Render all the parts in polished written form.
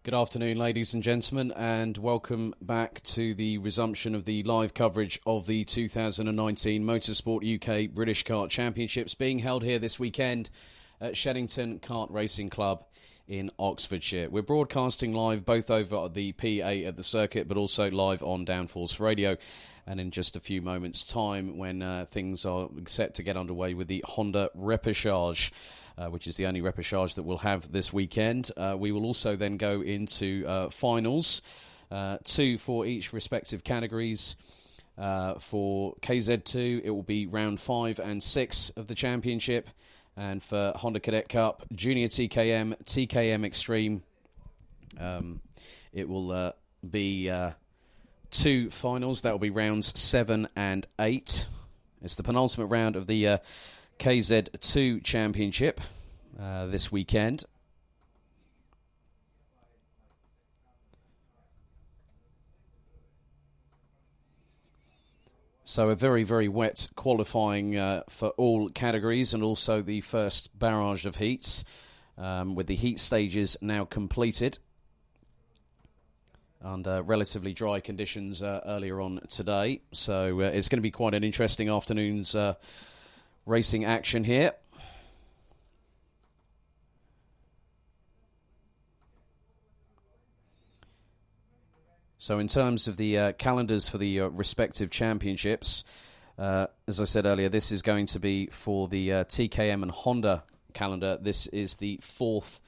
Good afternoon, ladies and gentlemen, and welcome back to the resumption of the live coverage of the 2019 Motorsport UK British Kart Championships being held here this weekend at Shenington Kart Racing Club in Oxfordshire. We're broadcasting live both over the PA at the circuit, but also live on Downforce Radio. And in just a few moments' time, when things are set to get underway with the Honda Repechage, which is the only repechage that we'll have this weekend. We will also then go into finals, two for each respective categories. For KZ2, it will be round 5 and 6 of the championship. And for Honda Cadet Cup, Junior TKM, TKM Extreme, it will be 2 finals. That will be rounds 7 and 8. It's the penultimate round of the KZ2 Championship this weekend. So a very, very wet qualifying for all categories, and also the first barrage of heats, with the heat stages now completed. Under relatively dry conditions earlier on today. So it's going to be quite an interesting afternoon's racing action here. So in terms of the calendars for the respective championships, as I said earlier, this is going to be for the TKM and Honda calendar. This is the 4th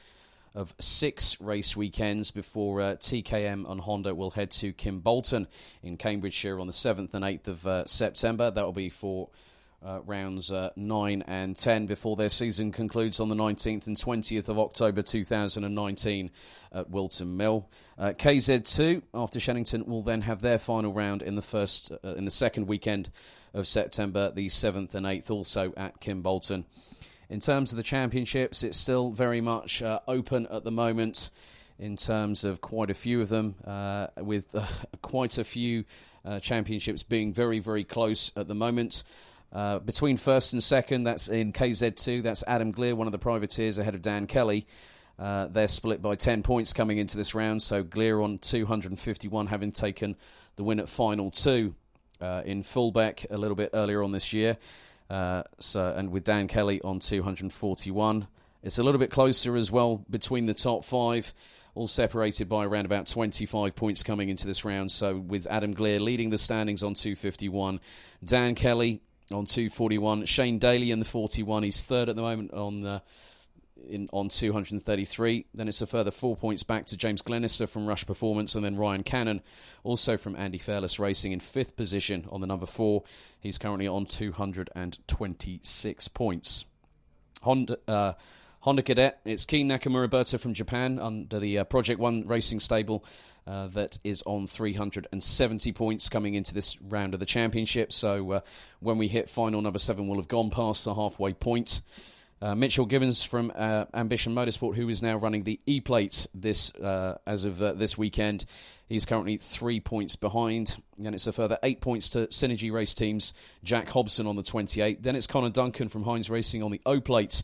of 6 race weekends before TKM and Honda will head to Kimbolton in Cambridgeshire on the 7th and 8th of September. That will be for rounds 9 and 10 before their season concludes on the 19th and 20th of October 2019 at Wilton Mill. KZ2 after Shenington will then have their final round in the second weekend of September, the 7th and 8th, also at Kimbolton. In terms of the championships, it's still very much open at the moment in terms of quite a few of them, with quite a few championships being very, very close at the moment. Between first and second, that's in KZ2, that's Adam Glear, one of the privateers, ahead of Dan Kelly. They're split by 10 points coming into this round, so Glear on 251, having taken the win at Final 2 in Fullbeck a little bit earlier on this year. And with Dan Kelly on 241. It's a little bit closer as well between the top 5, all separated by around about 25 points coming into this round. So with Adam Glear leading the standings on 251, Dan Kelly on 241, Shane Daly in the 41, he's third at the moment on 233. Then it's a further 4 points back to James Glenister from Rush Performance, and then Ryan Cannon, also from Andy Fairless Racing, in 5th position on the number 4. He's currently on 226 points. Honda Cadet, it's Keen Nakamura-Berta from Japan under the Project One racing stable that is on 370 points coming into this round of the championship. So when we hit final number 7, we'll have gone past the halfway point. Mitchell Gibbons from Ambition Motorsport, who is now running the E-Plate as of this weekend. He's currently 3 points behind. And it's a further 8 points to Synergy Race Teams, Jack Hobson on the 28. Then it's Connor Duncan from Heinz Racing on the O-Plate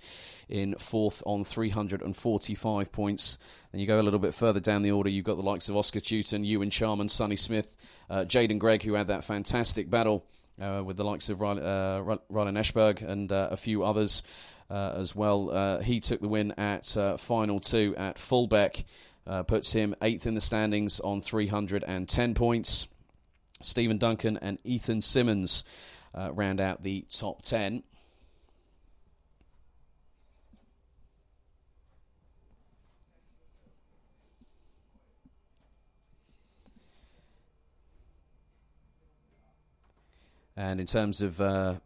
in 4th on 345 points. Then you go a little bit further down the order, you've got the likes of Oscar Tewton, Ewan Charman, Sonny Smith, Jaden Gregg, who had that fantastic battle with the likes of Rylan Eschberg and a few others. As well. He took the win at Final 2 at Fullbeck, puts him 8th in the standings on 310 points. Stephen Duncan and Ethan Simmons round out the top 10. And in terms of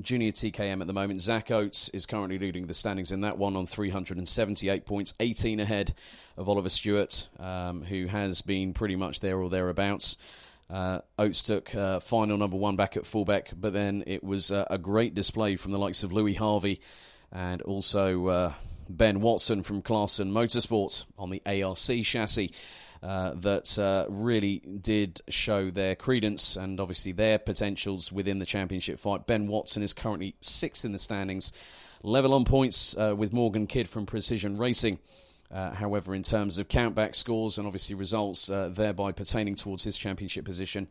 Junior TKM at the moment, Zach Oates is currently leading the standings in that one on 378 points, 18 ahead of Oliver Stewart, who has been pretty much there or thereabouts. Oates took final number 1 back at Fullbeck, but then it was a great display from the likes of Louis Harvey and also Ben Watson from Clarkson Motorsport on the ARC chassis. That really did show their credence and obviously their potentials within the championship fight. Ben Watson is currently 6th in the standings, level on points with Morgan Kidd from Precision Racing However, in terms of countback scores and obviously results thereby pertaining towards his championship position,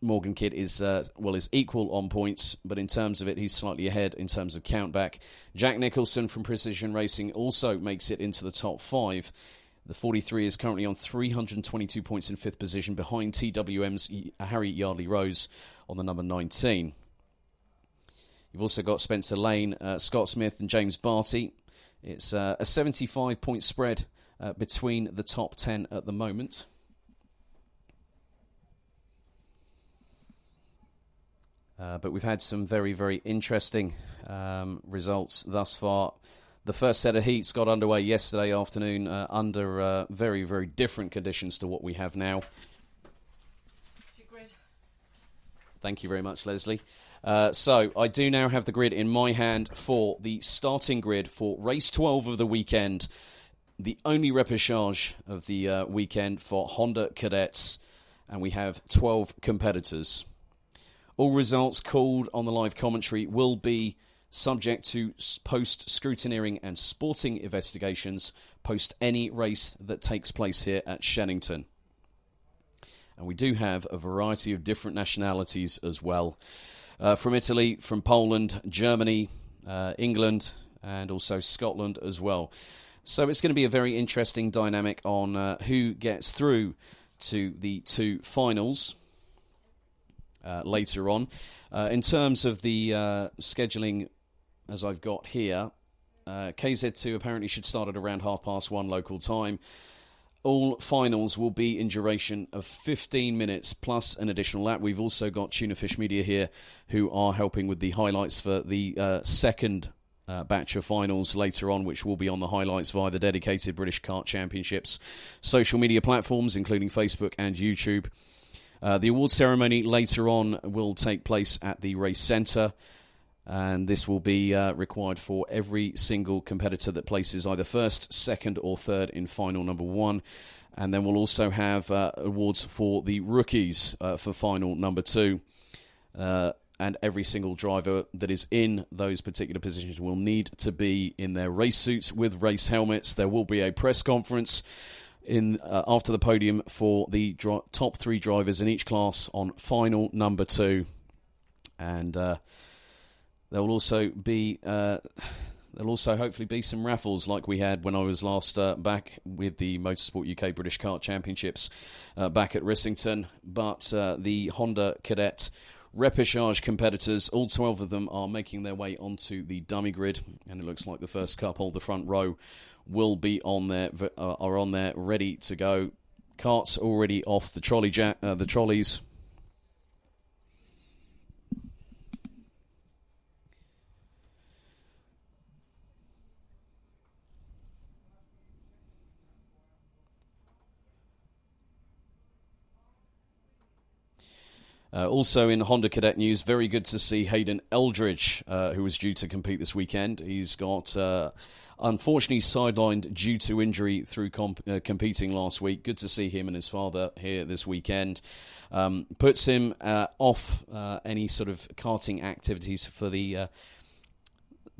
Morgan Kidd is equal on points, but in terms of it, he's slightly ahead in terms of countback. Jack Nicholson from Precision Racing also makes it into the top 5. The 43 is currently on 322 points in 5th position behind TWM's Harry Yardley-Rose on the number 19. You've also got Spencer Lane, Scott Smith and James Barty. It's a 75-point spread between the top 10 at the moment. But we've had some very, very interesting results thus far. The first set of heats got underway yesterday afternoon under very, very different conditions to what we have now. Thank you very much, Leslie. So I do now have the grid in my hand for the starting grid for race 12 of the weekend. The only repechage of the weekend for Honda Cadets. And we have 12 competitors. All results called on the live commentary will be subject to post-scrutineering and sporting investigations post any race that takes place here at Shenington. And we do have a variety of different nationalities as well. From Italy, from Poland, Germany, England, and also Scotland as well. So it's going to be a very interesting dynamic on who gets through to the 2 finals. Later on. In terms of the scheduling, as I've got here, KZ2 apparently should start at around 1:30 local time. All finals will be in duration of 15 minutes plus an additional lap. We've also got Tunafish Media here who are helping with the highlights for the second batch of finals later on, which will be on the highlights via the dedicated British Kart Championships social media platforms, including Facebook and YouTube. The award ceremony later on will take place at the race centre, and this will be required for every single competitor that places either first, second or third in final number 1. And then we'll also have awards for the rookies for final number 2. And every single driver that is in those particular positions will need to be in their race suits with race helmets. There will be a press conference after the podium for the top 3 drivers in each class on final number 2, and there will also be hopefully be some raffles like we had when I was last back with the Motorsport UK British Kart Championships back at Rissington. But the Honda Cadet repechage competitors, all 12 of them are making their way onto the dummy grid, and it looks like the first couple, the front row, will be on there, are on there, ready to go. Cart's already off the the trolleys. Also in Honda Cadet news, very good to see Hayden Eldridge, who was due to compete this weekend. He's got, unfortunately, sidelined due to injury through competing last week. Good to see him and his father here this weekend. Puts him off any sort of karting activities for the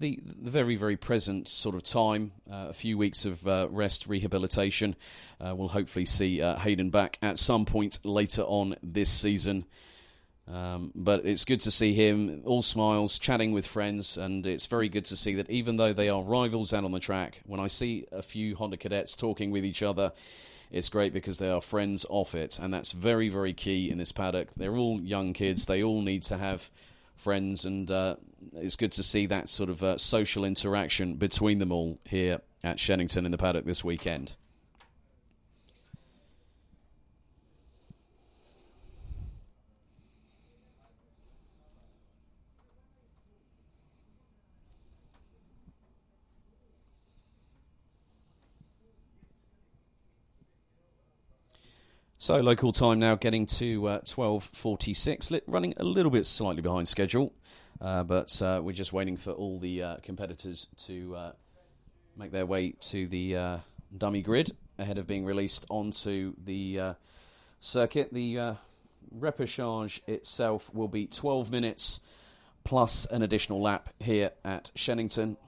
very, very present sort of time. A few weeks of rest, rehabilitation. We'll hopefully see Hayden back at some point later on this season. But it's good to see him, all smiles, chatting with friends, and it's very good to see that even though they are rivals out on the track, when I see a few Honda Cadets talking with each other, it's great because they are friends off it, and that's very, very key in this paddock. They're all young kids, they all need to have friends, and it's good to see that sort of social interaction between them all here at Shenington in the paddock this weekend. So local time now getting to 12:46, running a little bit slightly behind schedule, but we're just waiting for all the competitors to make their way to the dummy grid ahead of being released onto the circuit. The repechage itself will be 12 minutes plus an additional lap here at Shenington.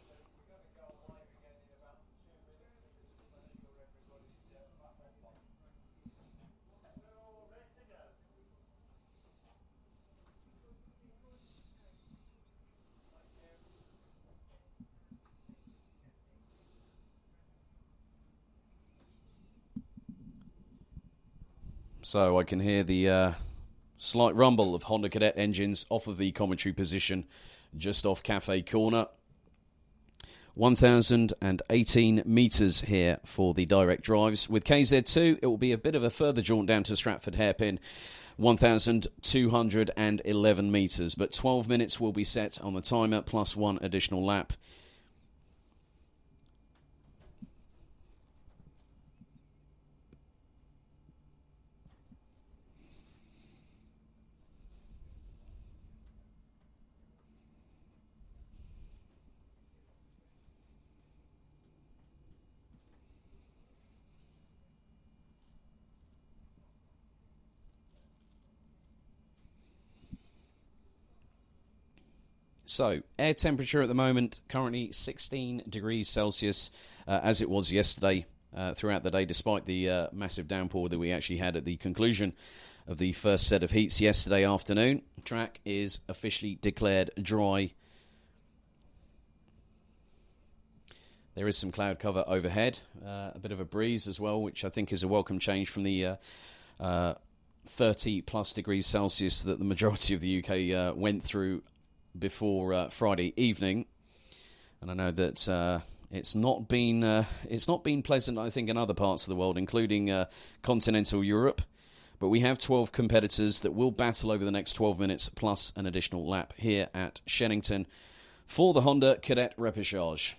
So I can hear the slight rumble of Honda Cadet engines off of the commentary position just off Cafe Corner. 1,018 metres here for the direct drives. With KZ2, it will be a bit of a further jaunt down to Stratford Hairpin, 1,211 metres. But 12 minutes will be set on the timer, plus one additional lap. So, air temperature at the moment, currently 16 degrees Celsius, as it was yesterday throughout the day, despite the massive downpour that we actually had at the conclusion of the first set of heats yesterday afternoon. Track is officially declared dry. There is some cloud cover overhead, a bit of a breeze as well, which I think is a welcome change from the 30 plus degrees Celsius that the majority of the UK went through before Friday evening. And I know that it's not been pleasant, I think, in other parts of the world, including continental Europe. But we have 12 competitors that will battle over the next 12 minutes plus an additional lap here at Shenington for the Honda Cadet Repechage.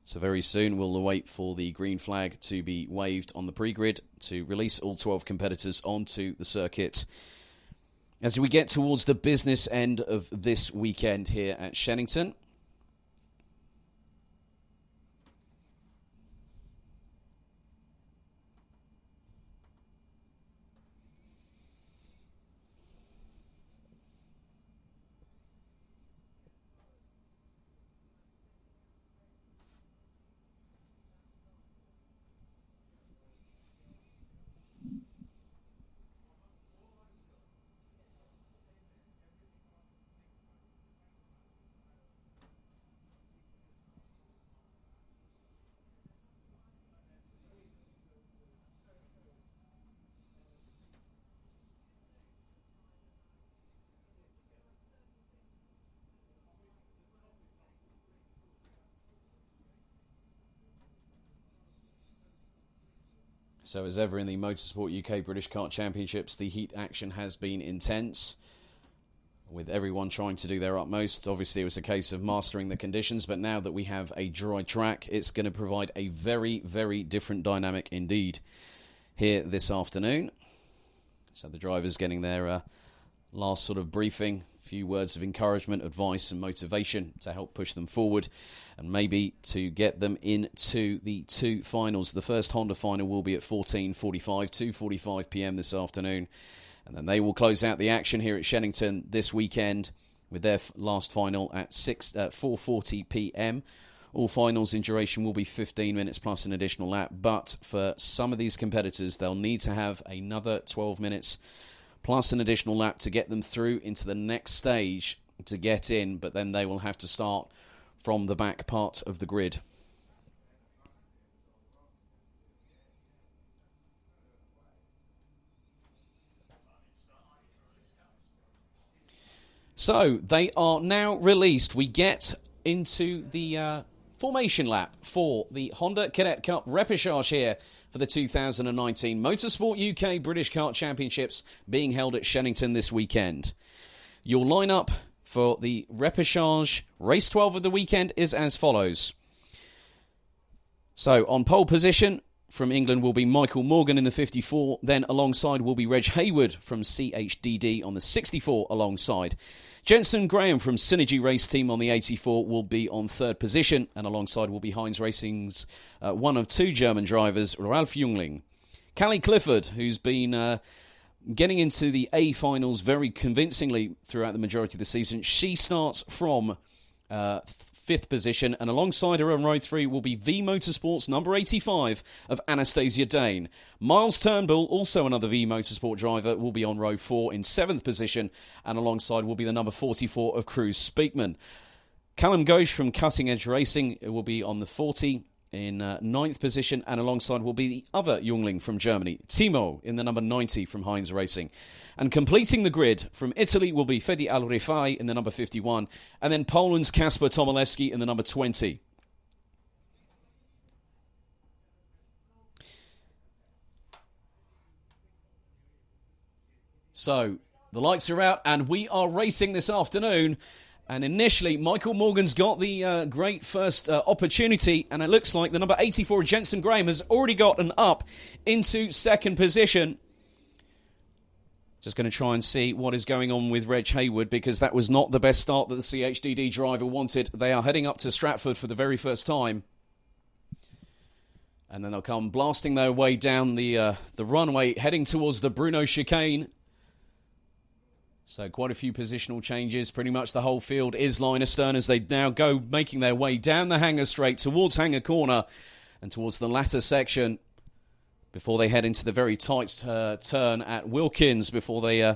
So very soon we'll wait for the green flag to be waved on the pre-grid to release all 12 competitors onto the circuit as we get towards the business end of this weekend here at Shenington. So as ever in the Motorsport UK British Kart Championships, the heat action has been intense, with everyone trying to do their utmost. Obviously, it was a case of mastering the conditions, but now that we have a dry track, it's going to provide a very, very different dynamic indeed here this afternoon. So the drivers getting their last sort of briefing, a few words of encouragement, advice and motivation to help push them forward and maybe to get them into the two finals. The first Honda final will be at 14:45, 2:45 p.m. this afternoon. And then they will close out the action here at Shenington this weekend with their last final at 4:40 p.m. All finals in duration will be 15 minutes plus an additional lap. But for some of these competitors, they'll need to have another 12 minutes plus an additional lap to get them through into the next stage to get in. But then they will have to start from the back part of the grid. So, they are now released. We get into the formation lap for the Honda Cadet Cup Repechage here for the 2019 Motorsport UK British Kart Championships being held at Shenington this weekend. Your lineup for the Repechage Race 12 of the weekend is as follows. So, on pole position from England will be Michael Morgan in the 54. Then alongside will be Reg Hayward from CHDD on the 64 alongside. Jensen Graham from Synergy Race Team on the 84 will be on third position, and alongside will be Heinz Racing's one of two German drivers, Ralf Jungling. Callie Clifford, who's been getting into the A finals very convincingly throughout the majority of the season, she starts from fifth position, and alongside her on row 3 will be V Motorsport's number 85 of Anastasia Dane. Miles Turnbull, also another V Motorsport driver, will be on row 4 in 7th position, and alongside will be the number 44 of Cruz Speakman. Callum Ghosh from Cutting Edge Racing will be on the 40, in ninth position, and alongside will be the other youngling from Germany, Timo, in the number 90 from Heinz Racing. And completing the grid from Italy will be Fedi Al-Rifai in the number 51, and then Poland's Kasper Tomilewski in the number 20. So, the lights are out, and we are racing this afternoon. And initially, Michael Morgan's got the great first opportunity, and it looks like the number 84, Jensen Graham, has already gotten up into second position. Just going to try and see what is going on with Reg Hayward, because that was not the best start that the CHDD driver wanted. They are heading up to Stratford for the very first time. And then they'll come blasting their way down the runway, heading towards the Bruno chicane. So quite a few positional changes. Pretty much the whole field is line astern as they now go making their way down the hangar straight towards Hangar Corner and towards the latter section before they head into the very tight turn at Wilkins, before they,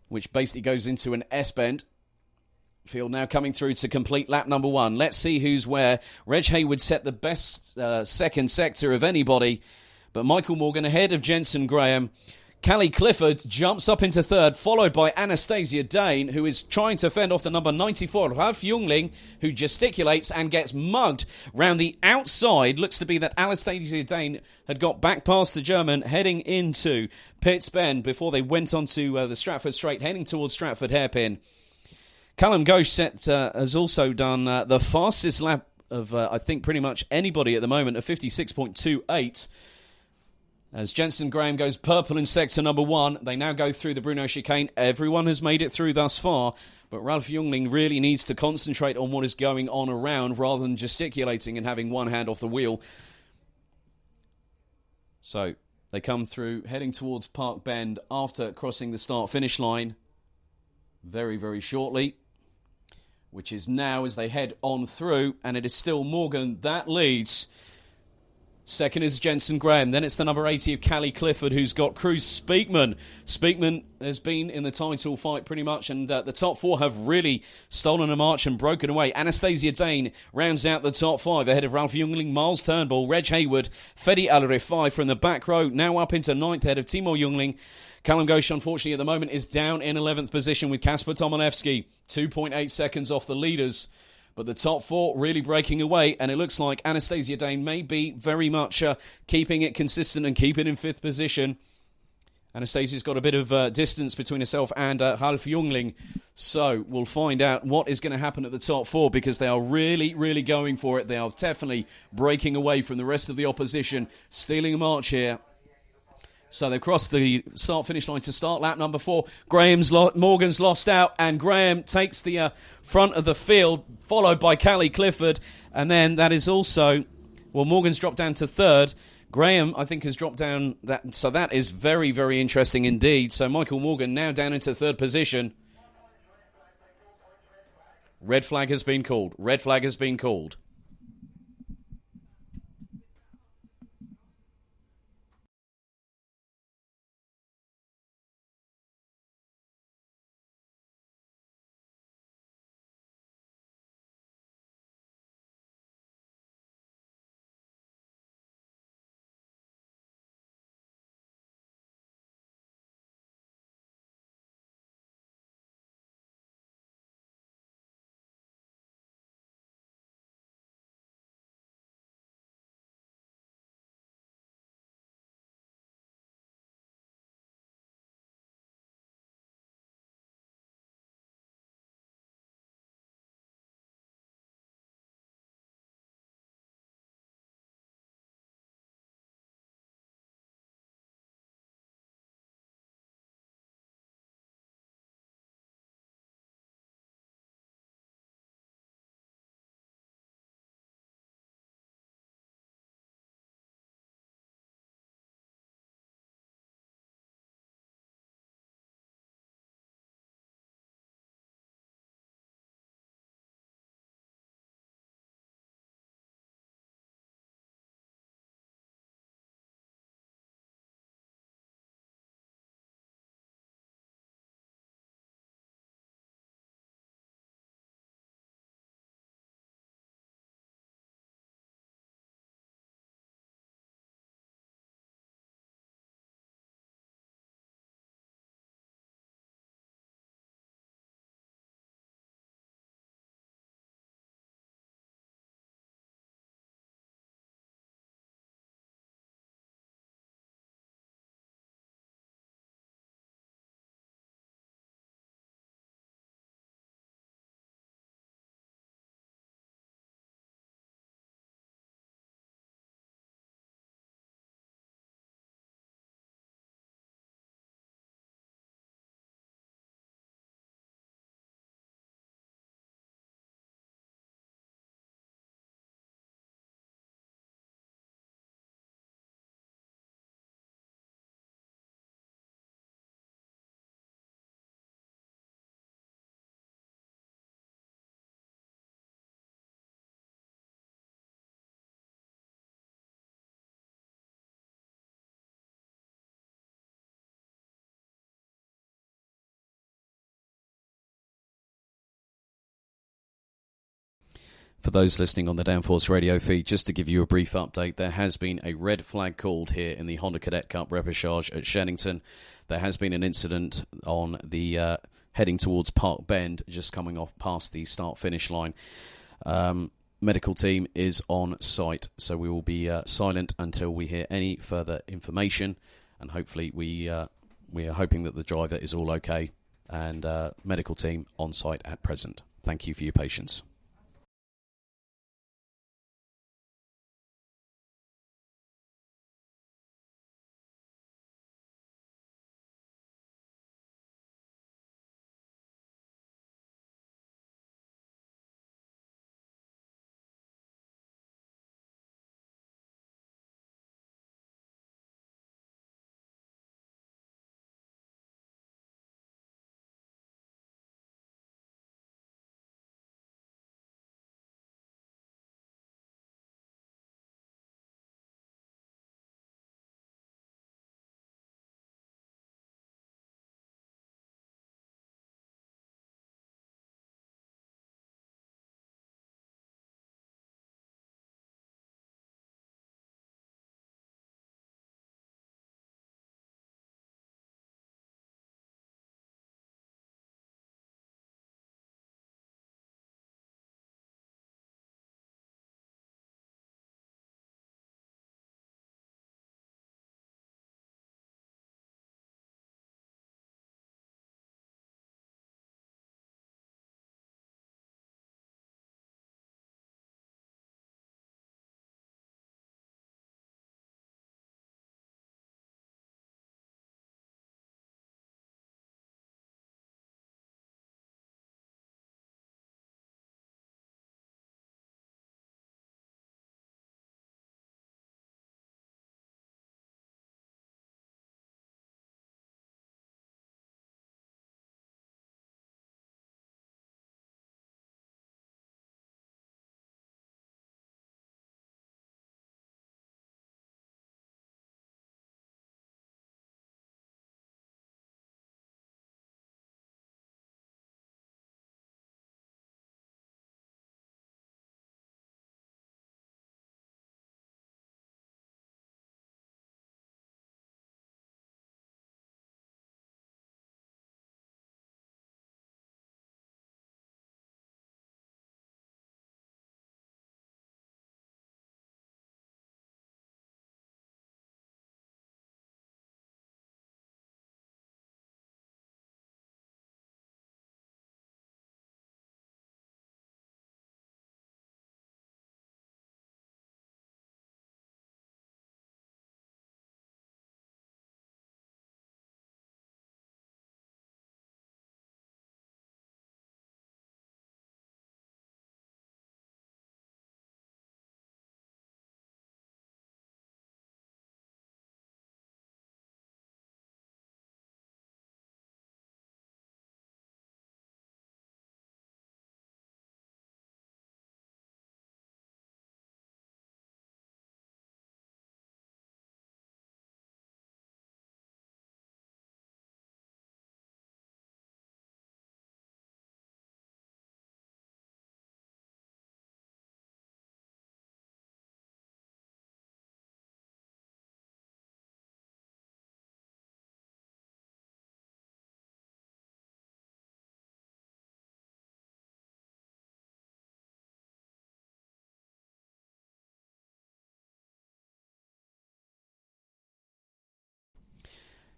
which basically goes into an S-bend. Field now coming through to complete lap number 1. Let's see who's where. Reg Hayward set the best second sector of anybody, but Michael Morgan ahead of Jensen Graham. Callie Clifford jumps up into third, followed by Anastasia Dane, who is trying to fend off the number 94, Ralf Jungling, who gesticulates and gets mugged round the outside. Looks to be that Anastasia Dane had got back past the German, heading into Pitts Bend before they went onto the Stratford Straight, heading towards Stratford Hairpin. Callum Goldschmidt has also done the fastest lap of, I think, pretty much anybody at the moment, of 56.28. As Jensen Graham goes purple in sector number 1, they now go through the Bruno chicane. Everyone has made it through thus far, but Ralf Jungling really needs to concentrate on what is going on around rather than gesticulating and having one hand off the wheel. So they come through, heading towards Park Bend after crossing the start-finish line very, very shortly, which is now as they head on through, and it is still Morgan that leads. Second is Jensen Graham. Then it's the number 80 of Callie Clifford, who's got Cruz Speakman. Speakman has been in the title fight pretty much, and the top 4 have really stolen a march and broken away. Anastasia Dane rounds out the top 5 ahead of Ralf Jungling, Miles Turnbull, Reg Hayward, Fedi Al-Rifai from the back row, now up into 9th ahead of Timo Jungling. Callum Ghosh, unfortunately, at the moment is down in 11th position with Kasper Tomilewski, 2.8 seconds off the leaders. But the top 4 really breaking away, and it looks like Anastasia Dane may be very much keeping it consistent and keep it in 5th position. Anastasia's got a bit of distance between herself and Ralf Jungling. So we'll find out what is going to happen at the top 4, because they are really, really going for it. They are definitely breaking away from the rest of the opposition, stealing a march here. So they've crossed the start-finish line to start lap number 4. Morgan's lost out, and Graham takes the front of the field, followed by Callie Clifford. And then that is also, well, Morgan's dropped down to 3rd. Graham, I think, has dropped down. So that is very, very interesting indeed. So Michael Morgan now down into 3rd position. Red flag has been called. Red flag has been called. For those listening on the Downforce radio feed, just to give you a brief update, there has been a red flag called here in the Honda Cadet Cup Repechage at Shenington. There has been an incident on the heading towards Park Bend, just coming off past the start-finish line. Medical team is on site, so we will be silent until we hear any further information, and hopefully we are hoping that the driver is all okay, and medical team on site at present. Thank you for your patience.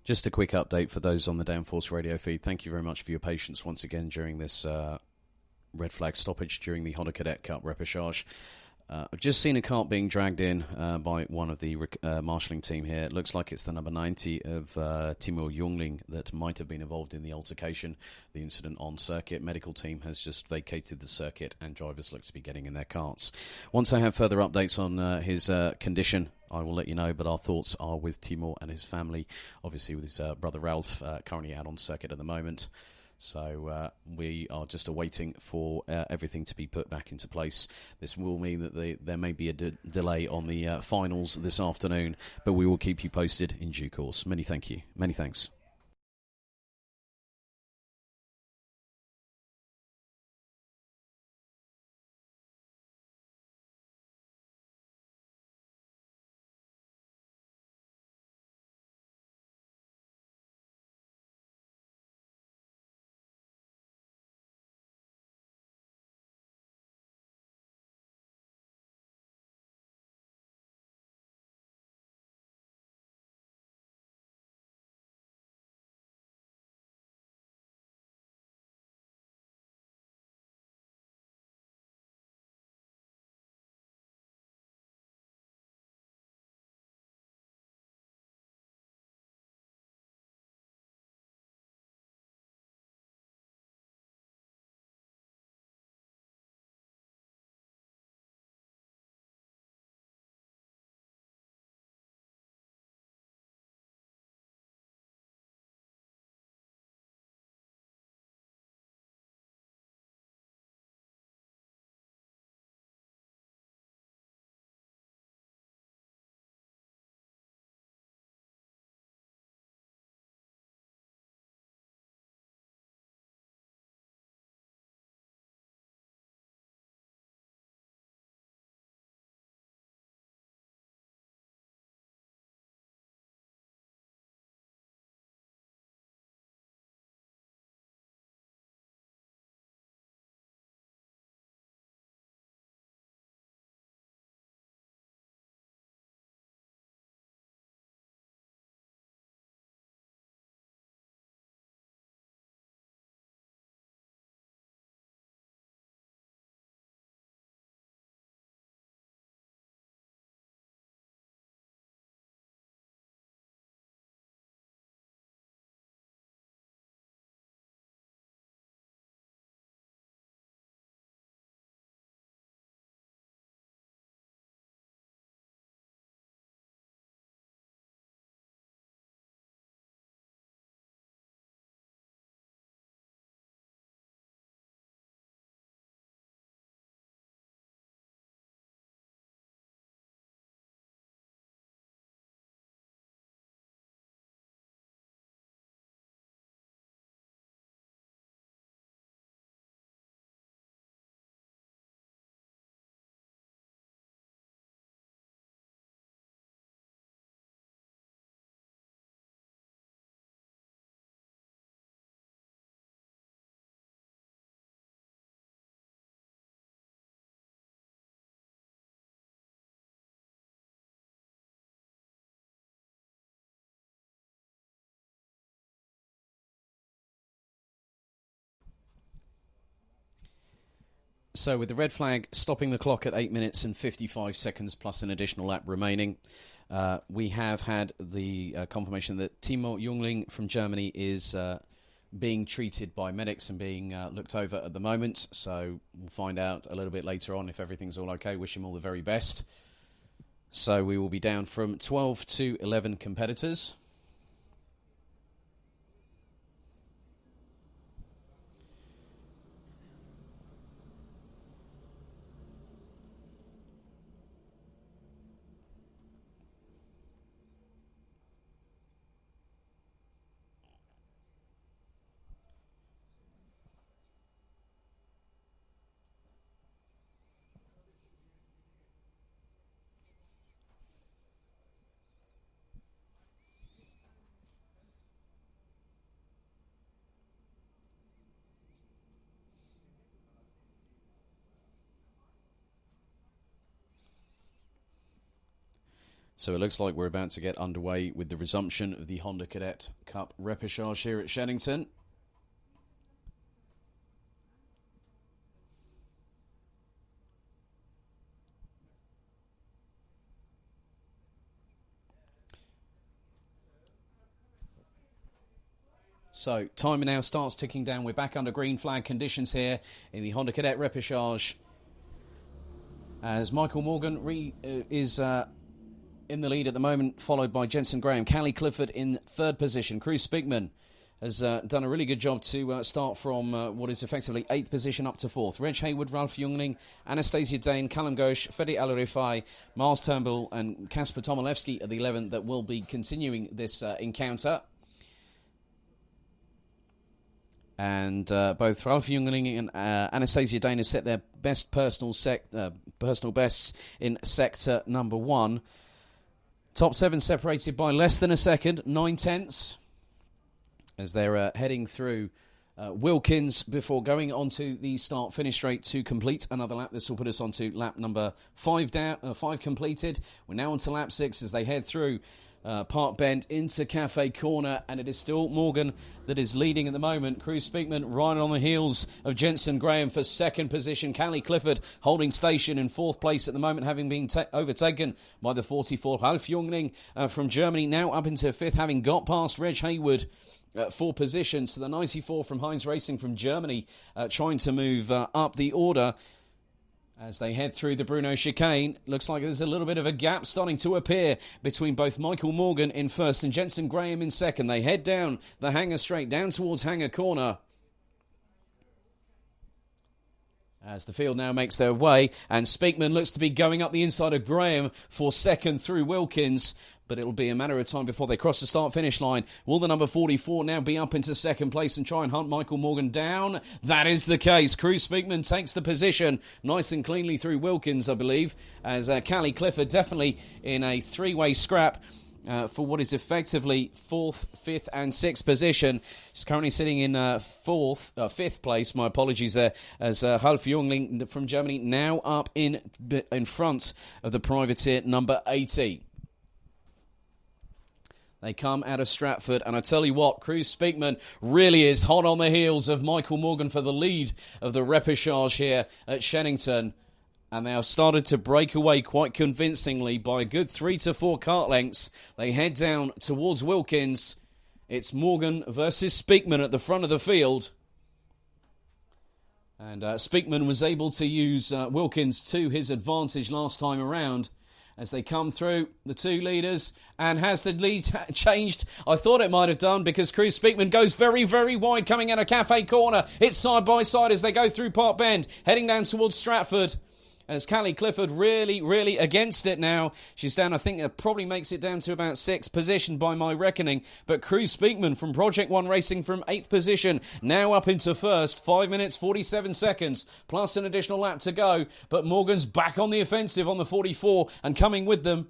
Just a quick update for those on the Downforce radio feed. Thank you very much for your patience once again during this red flag stoppage during the Honda Cadet Cup Repechage. I've just seen a cart being dragged in by one of the marshalling team here. It looks like it's the number 90 of Timur Jungling that might have been involved in the altercation, the incident on circuit. Medical team has just vacated the circuit and drivers look to be getting in their carts. Once I have further updates on his condition, I will let you know, but our thoughts are with Timur and his family, obviously with his brother Ralph currently out on circuit at the moment. So we are just awaiting for everything to be put back into place. This will mean that there may be a delay on the finals this afternoon, but we will keep you posted in due course. Many thanks. So with the red flag stopping the clock at 8 minutes and 55 seconds plus an additional lap remaining, we have had the confirmation that Timo Jungling from Germany is being treated by medics and being looked over at the moment. So we'll find out a little bit later on if everything's all okay. Wish him all the very best. So we will be down from 12 to 11 competitors. So it looks like we're about to get underway with the resumption of the Honda Cadet Cup Repechage here at Shenington. So time now starts ticking down. We're back under green flag conditions here in the Honda Cadet Repechage, as Michael Morgan is in the lead at the moment, followed by Jensen Graham. Callie Clifford in third position. Cruz Spigman has done a really good job to start from what is effectively 8th position up to 4th. Reg Hayward, Ralph Jungling, Anastasia Dane, Callum Ghosh, Fedi Alarifai, Miles Turnbull and Kasper Tomilewski are the 11 that will be continuing this encounter. And both Ralph Jungling and Anastasia Dane have set their best personal bests in sector number 1. Top 7 separated by less than a second, 9 tenths, as they're heading through Wilkins before going onto the start-finish straight to complete another lap. This will put us onto lap number 5 completed. We're now onto lap 6 as they head through Park Bend into Cafe Corner, and it is still Morgan that is leading at the moment. Cruz Spigman right on the heels of Jensen Graham for second position. Callie Clifford holding station in 4th place at the moment, having been overtaken by the 44 Ralf Jungling from Germany, now up into 5th, having got past Reg Hayward 4 positions. So the 94 from Heinz Racing from Germany trying to move up the order. As they head through the Bruno chicane, looks like there's a little bit of a gap starting to appear between both Michael Morgan in first and Jensen Graham in second. They head down the hangar straight, down towards Hangar Corner. As the field now makes their way, and Speakman looks to be going up the inside of Graham for second through Wilkins. But it'll be a matter of time before they cross the start-finish line. Will the number 44 now be up into second place and try and hunt Michael Morgan down? That is the case. Cruz Speakman takes the position nice and cleanly through Wilkins, I believe, as Callie Clifford definitely in a three-way scrap for what is effectively 4th, 5th and 6th position. She's currently sitting in 5th place, my apologies there, as Ralf Jungling from Germany now up in front of the privateer number 80. They come out of Stratford, and I tell you what, Cruz Speakman really is hot on the heels of Michael Morgan for the lead of the Repechage here at Shenington. And they have started to break away quite convincingly by a good 3 to 4 kart lengths. They head down towards Wilkins. It's Morgan versus Speakman at the front of the field. And Speakman was able to use Wilkins to his advantage last time around. As they come through the two leaders, and has the lead changed? I thought it might have done, because Cruz Speakman goes very, very wide coming out of Cafe Corner. It's side by side as they go through Park Bend, heading down towards Stratford. As Callie Clifford really, really against it now. She's down, I think it probably makes it down to about 6th position by my reckoning. But Cruz Speakman from Project 1 Racing from 8th position, now up into 1st. 5 minutes, 47 seconds, plus an additional lap to go. But Morgan's back on the offensive on the 44 and coming with them.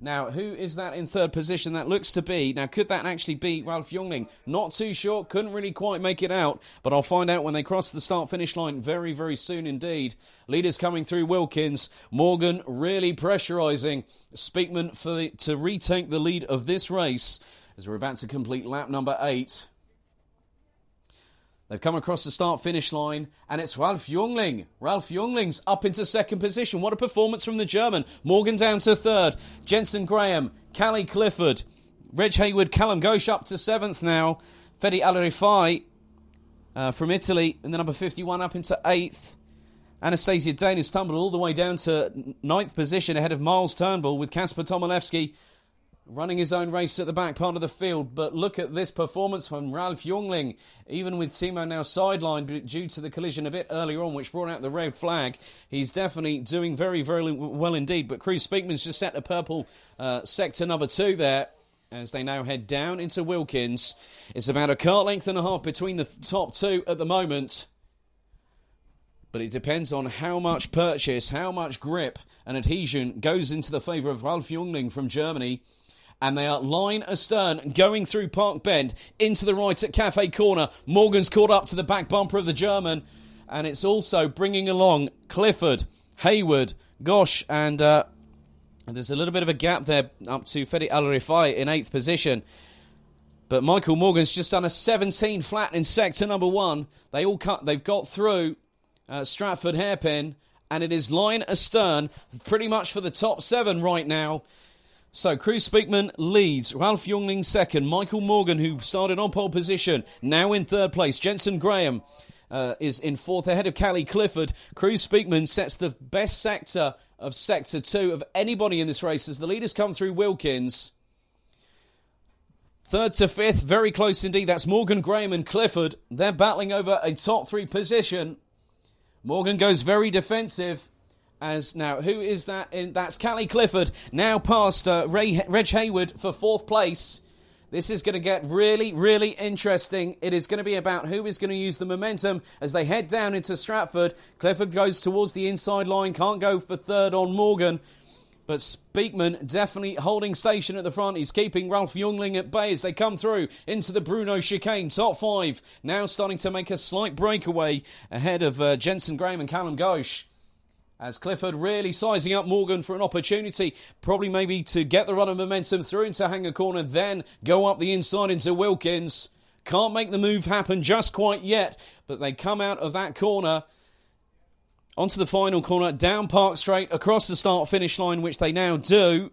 Now, who is that in 3rd position? That looks to be... Now, could that actually be Ralf Jungling? Not too sure. Couldn't really quite make it out. But I'll find out when they cross the start-finish line very, very soon indeed. Leaders coming through Wilkins. Morgan really pressurising Speakman to retake the lead of this race as we're about to complete lap number 8. They've come across the start-finish line, and it's Ralf Jungling. Ralf Jungling's up into second position. What a performance from the German. Morgan down to third. Jensen Graham, Callie Clifford, Reg Hayward, Callum Ghosh up to seventh now. Fede Alarifai from Italy in the number 51 up into eighth. Anastasia Dane has tumbled all the way down to ninth position ahead of Miles Turnbull, with Kasper Tomilewski running his own race at the back part of the field. But look at this performance from Ralf Jungling, even with Timo now sidelined due to the collision a bit earlier on, which brought out the red flag. He's definitely doing very, very well indeed. But Cruz Speakman's just set a purple sector number 2 there, as they now head down into Wilkins. It's about a kart length and a half between the top 2 at the moment. But it depends on how much purchase, how much grip and adhesion goes into the favour of Ralf Jungling from Germany. And they are line astern, going through Park Bend, into the right at Cafe Corner. Morgan's caught up to the back bumper of the German. And it's also bringing along Clifford, Hayward, Gosh, and there's a little bit of a gap there up to Fede Alarifai in 8th position. But Michael Morgan's just done a 17 flat in sector number 1. They've got through Stratford Hairpin, and it is line astern pretty much for the top 7 right now. So Cruz Speakman leads, Ralf Jungling second, Michael Morgan, who started on pole position, now in third place. Jensen Graham is in fourth ahead of Callie Clifford. Cruz Speakman sets the best sector of sector 2 of anybody in this race as the leaders come through Wilkins. Third to fifth, very close indeed. That's Morgan, Graham and Clifford. They're battling over a top 3 position. Morgan goes very defensive. As now, who is that? That's Callie Clifford, now past Reg Hayward for 4th place. This is going to get really, really interesting. It is going to be about who is going to use the momentum as they head down into Stratford. Clifford goes towards the inside line, can't go for third on Morgan. But Speakman definitely holding station at the front. He's keeping Ralf Jungling at bay as they come through into the Bruno chicane. Top 5 now starting to make a slight breakaway ahead of Jensen Graham and Callum Ghosh. As Clifford really sizing up Morgan for an opportunity, probably maybe to get the run of momentum through into Hanger Corner, then go up the inside into Wilkins. Can't make the move happen just quite yet, but they come out of that corner onto the final corner, down Park Straight, across the start-finish line, which they now do.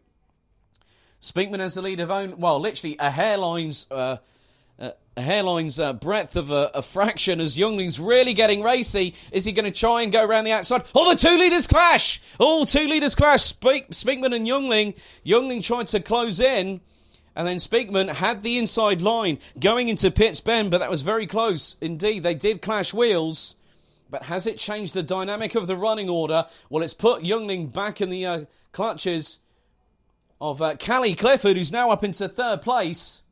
Speakman has the lead of own, well, literally a hairline's breadth of a fraction as Jungling's really getting racy. Is he going to try and go around the outside? Oh, the 2 leaders clash! Oh, 2 leaders clash. Speakman and Jungling. Jungling tried to close in, and then Speakman had the inside line going into Pitts Bend, but that was very close indeed. They did clash wheels, but has it changed the dynamic of the running order? Well, it's put Jungling back in the clutches of Callie Clifford, who's now up into 3rd place.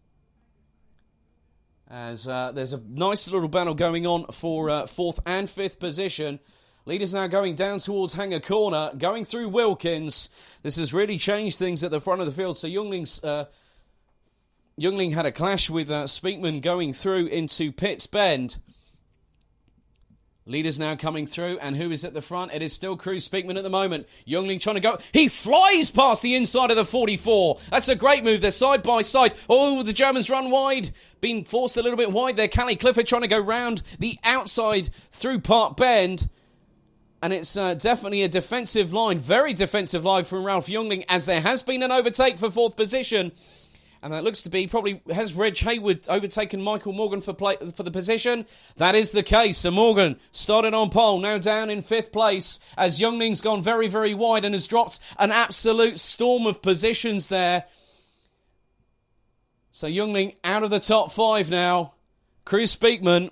As there's a nice little battle going on for 4th and 5th position. Leaders now going down towards Hanger Corner, going through Wilkins. This has really changed things at the front of the field. So Jungling had a clash with Speakman going through into Pitts Bend. Leaders now coming through, and who is at the front? It is still Cruz Speakman at the moment. Jungling trying to go. He flies past the inside of the 44. That's a great move. They're side by side. Oh, the Germans run wide. Being forced a little bit wide there. Callie Clifford trying to go round the outside through Park Bend. And it's definitely a defensive line, very defensive line from Ralf Jungling, as there has been an overtake for 4th position. And that looks to be probably, has Reg Hayward overtaken Michael Morgan for the position? That is the case. So Morgan started on pole, now down in 5th place as Jungling's gone very, very wide and has dropped an absolute storm of positions there. So Jungling out of the top 5 now. Cruz Speakman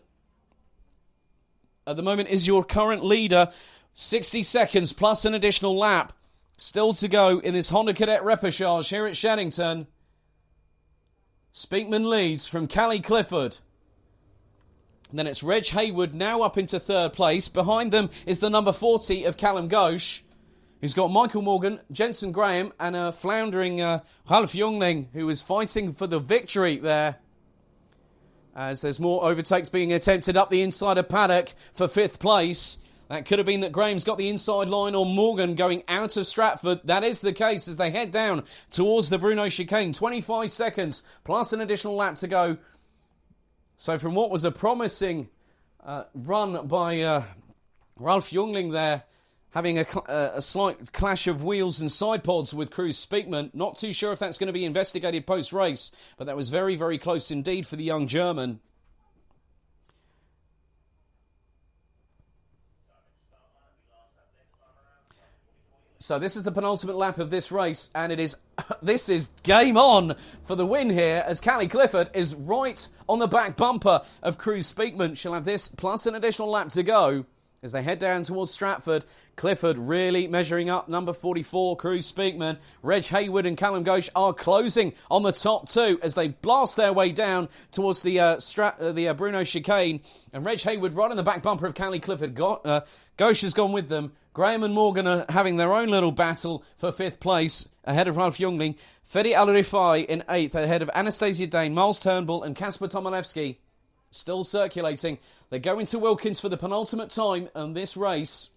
at the moment is your current leader. 60 seconds plus an additional lap still to go in this Honda Cadet Repechage here at Shenington. Speakman leads from Callie Clifford. And then it's Reg Hayward now up into 3rd place. Behind them is the number 40 of Callum Ghosh, who's got Michael Morgan, Jensen Graham, and a floundering Ralf Jungling, who is fighting for the victory there. As there's more overtakes being attempted up the inside of Paddock for 5th place. That could have been that Graham's got the inside line or Morgan going out of Stratford. That is the case as they head down towards the Bruno chicane. 25 seconds plus an additional lap to go. So from what was a promising run by Ralph Jungling there, having a slight clash of wheels and side pods with Cruz Speakman. Not too sure if that's going to be investigated post-race, but that was very, very close indeed for the young German. So this is the penultimate lap of this race, and this is game on for the win here, as Callie Clifford is right on the back bumper of Cruz Speakman. She'll have this plus an additional lap to go as they head down towards Stratford. Clifford really measuring up. Number 44, Cruz Speakman. Reg Haywood and Callum Ghosh are closing on the top two as they blast their way down towards the Bruno chicane. And Reg Haywood right on the back bumper of Callie Clifford. Ghosh has gone with them. Graham and Morgan are having their own little battle for 5th place ahead of Ralph Jungling. Fedi Al-Rifai in 8th ahead of Anastasia Dane, Miles Turnbull and Kasper Tomilewski. Still circulating. They go into Wilkins for the penultimate time on this race.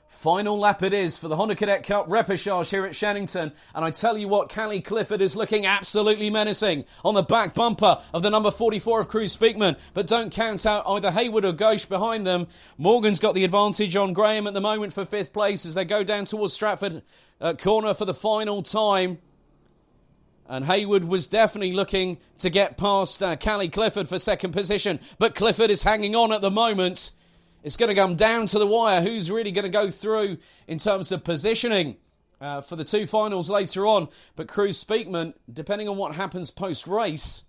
Final lap it is for the Honda Cadet Cup Repechage here at Shenington. And I tell you what, Callie Clifford is looking absolutely menacing on the back bumper of the number 44 of Cruz Speakman. But don't count out either Haywood or Ghosh behind them. Morgan's got the advantage on Graham at the moment for 5th place as they go down towards Stratford corner for the final time. And Haywood was definitely looking to get past Callie Clifford for 2nd position. But Clifford is hanging on at the moment. It's going to come down to the wire. Who's really going to go through in terms of positioning for the 2 finals later on? But Cruz Speakman, depending on what happens post-race,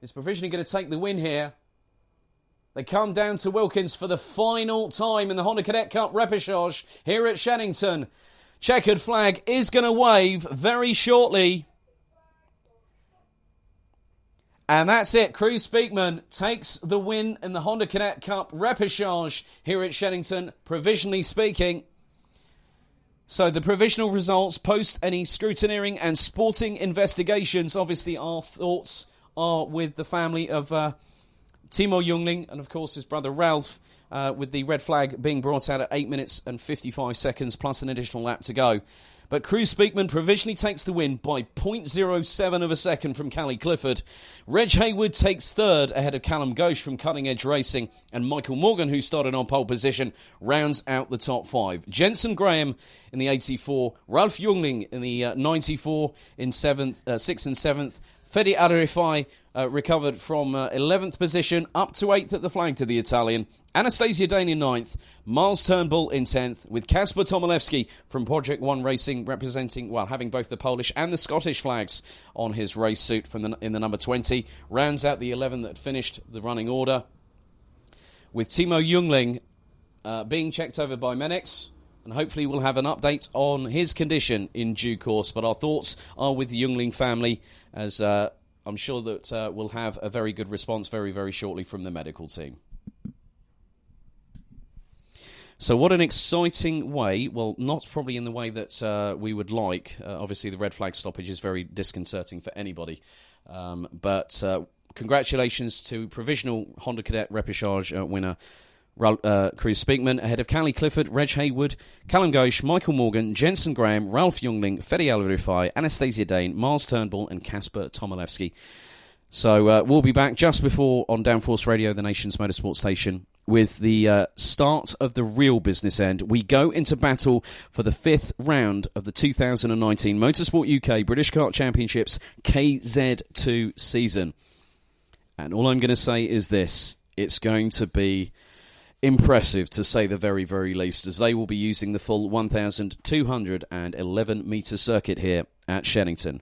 is provisionally going to take the win here. They come down to Wilkins for the final time in the Honda Cadet Cup Repechage here at Shenington. Checkered flag is going to wave very shortly. And that's it. Cruz Speakman takes the win in the Honda Cadet Cup Repechage here at Shenington, provisionally speaking. So the provisional results post any scrutineering and sporting investigations. Obviously, our thoughts are with the family of Timo Jungling and, of course, his brother Ralph, with the red flag being brought out at 8 minutes and 55 seconds plus an additional lap to go. But Cruz Speakman provisionally takes the win by 0.07 of a second from Callie Clifford. Reg Haywood takes 3rd ahead of Callum Ghosh from Cutting Edge Racing. And Michael Morgan, who started on pole position, rounds out the top 5. Jensen Graham in the 84. Ralph Jungling in the 94 in 6th and 7th. Fedi Al-Rifai recovered from 11th position up to 8th at the flag to the Italian. Anastasia Dane in 9th, Miles Turnbull in 10th, with Kasper Tomilewski from Project One Racing representing, having both the Polish and the Scottish flags on his race suit in the number 20. Rounds out the 11 that finished the running order, with Timo Jungling being checked over by Menex, and hopefully we'll have an update on his condition in due course. But our thoughts are with the Jungling family, as I'm sure that we'll have a very good response very, very shortly from the medical team. So what an exciting way, well, not probably in the way that we would like. Obviously, the red flag stoppage is very disconcerting for anybody. But congratulations to provisional Honda Cadet Repechage winner, Cruz Speakman, ahead of Callie Clifford, Reg Haywood, Callum Ghosh, Michael Morgan, Jensen Graham, Ralph Jungling, Fedi Al-Rifai, Anastasia Dane, Miles Turnbull and Kasper Tomilewski. So we'll be back just before on Downforce Radio, the nation's motorsport station, with the start of the real business end. We go into battle for the 5th round of the 2019 Motorsport UK British Kart Championships KZ2 season. And all I'm going to say is this: it's going to be impressive, to say the very, very least, as they will be using the full 1,211 metre circuit here at Shenington.